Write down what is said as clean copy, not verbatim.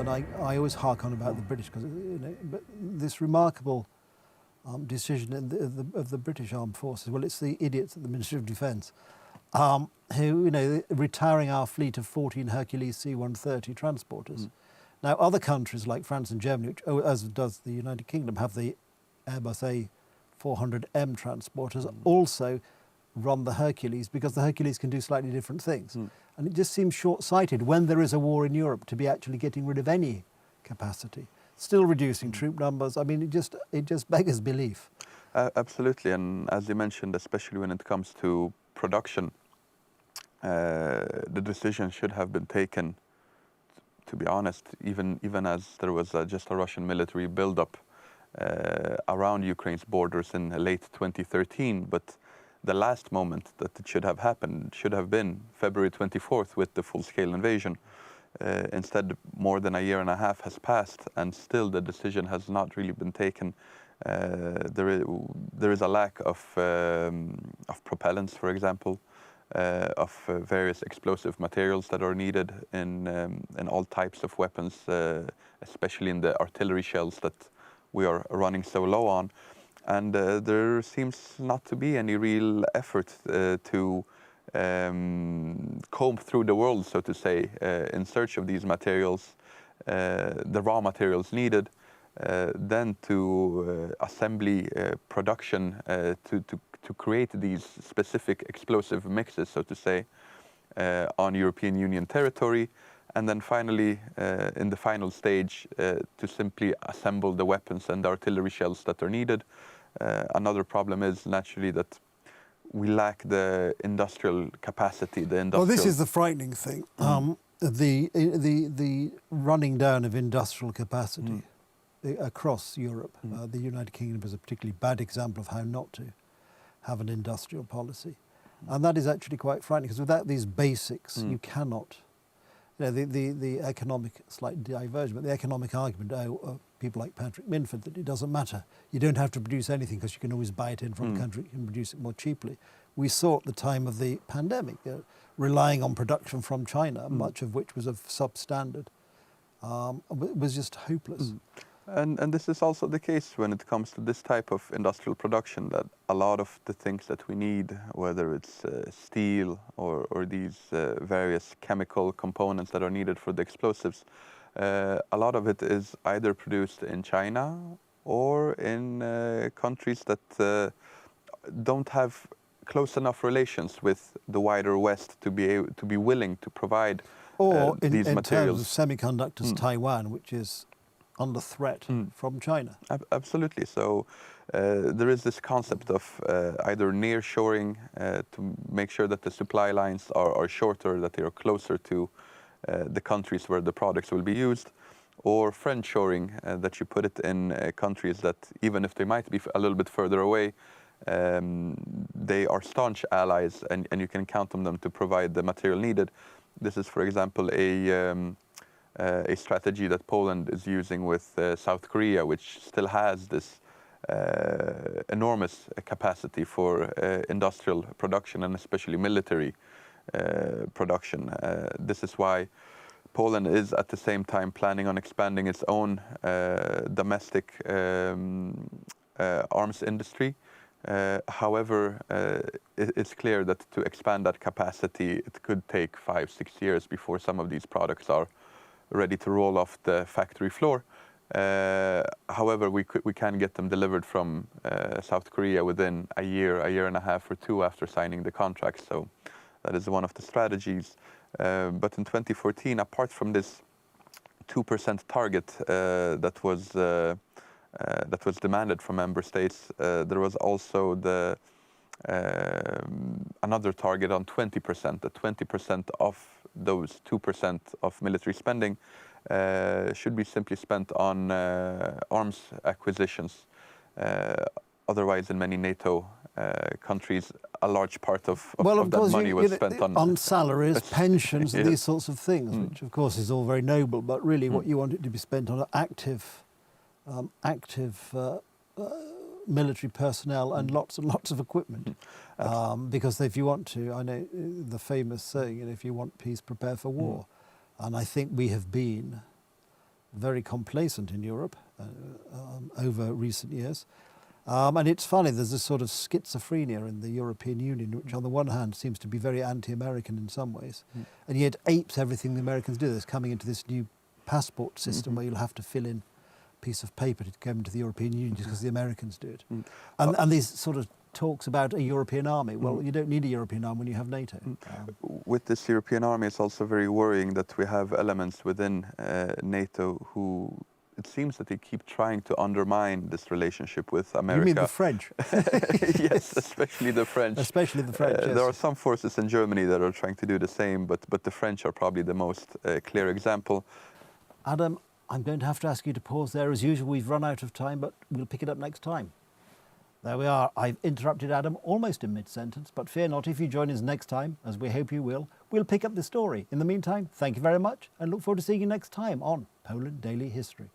and I always hark on about the British because but this remarkable decision of the British Armed Forces. Well, it's the idiots at the Ministry of Defence who retiring our fleet of 14 Hercules C-130 transporters. Now, other countries like France and Germany, which, as does the United Kingdom, have the Airbus A400M transporters, also run the Hercules because the Hercules can do slightly different things. And it just seems short-sighted when there is a war in Europe to be actually getting rid of any capacity, still reducing troop numbers. I mean, it just beggars belief. Absolutely, and as you mentioned, especially when it comes to production, the decision should have been taken, to be honest, even as there was just a Russian military buildup around Ukraine's borders in late 2013, but the last moment that it should have happened should have been February 24th with the full-scale invasion. Instead, more than a year and a half has passed, and still the decision has not really been taken. There is a lack of propellants, for example, of various explosive materials that are needed in all types of weapons, especially in the artillery shells that we are running so low on. And there seems not to be any real effort to comb through the world, so to say, in search of these materials, the raw materials needed, then to assembly production to create these specific explosive mixes, so to say, on European Union territory, and then finally, in the final stage, to simply assemble the weapons and the artillery shells that are needed. Another problem is naturally that we lack the industrial capacity. Well, this is the frightening thing. The running down of industrial capacity across Europe. The United Kingdom is a particularly bad example of how not to have an industrial policy. And that is actually quite frightening because without these basics, you cannot. The economic, slight diversion, but the economic argument, people like Patrick Minford, that it doesn't matter. You don't have to produce anything because you can always buy it in from a country and produce it more cheaply. We saw at the time of the pandemic, relying on production from China, much of which was of substandard, was just hopeless. And this is also the case when it comes to this type of industrial production, that a lot of the things that we need, whether it's steel or these various chemical components that are needed for the explosives, a lot of it is either produced in China or in countries that don't have close enough relations with the wider West to be willing to provide these in materials. Terms of semiconductors, Taiwan, which is under threat from China. Absolutely. So there is this concept of either nearshoring to make sure that the supply lines are shorter, that they are closer to the countries where the products will be used, or friendshoring, that you put it in countries that, even if they might be a little bit further away, they are staunch allies and you can count on them to provide the material needed. This is, for example, a strategy that Poland is using with South Korea, which still has this enormous capacity for industrial production and especially military production. This is why Poland is at the same time planning on expanding its own domestic arms industry. However, it's clear that to expand that capacity, it could take 5-6 years before some of these products are ready to roll off the factory floor. However, we can get them delivered from South Korea within a year and a half or two after signing the contract. So that is one of the strategies. But in 2014, apart from this 2% target that was demanded from member states, there was also another target on 20%. That 20% of those 2% of military spending should be simply spent on arms acquisitions. Otherwise, in many NATO countries, a large part of that money was spent on salaries, pensions, and these sorts of things, which of course is all very noble, but really what you want it to be spent on are active military personnel and lots and lots of equipment. Because if you want to, I know the famous saying, if you want peace, prepare for war. And I think we have been very complacent in Europe over recent years. And it's funny, there's this sort of schizophrenia in the European Union, which on the one hand seems to be very anti-American in some ways, and yet apes everything the Americans do. There's coming into this new passport system where you'll have to fill in a piece of paper to come into the European Union just because the Americans do it. And these sort of talks about a European army. Well, you don't need a European army when you have NATO. With this European army, it's also very worrying that we have elements within NATO who, it seems that they keep trying to undermine this relationship with America. You mean the French? Yes, especially the French. Especially the French, yes. There are some forces in Germany that are trying to do the same, but the French are probably the most clear example. Adam, I'm going to have to ask you to pause there. As usual, we've run out of time, but we'll pick it up next time. There we are. I've interrupted Adam almost in mid-sentence, but fear not, if you join us next time, as we hope you will, we'll pick up the story. In the meantime, thank you very much and look forward to seeing you next time on Poland Daily History.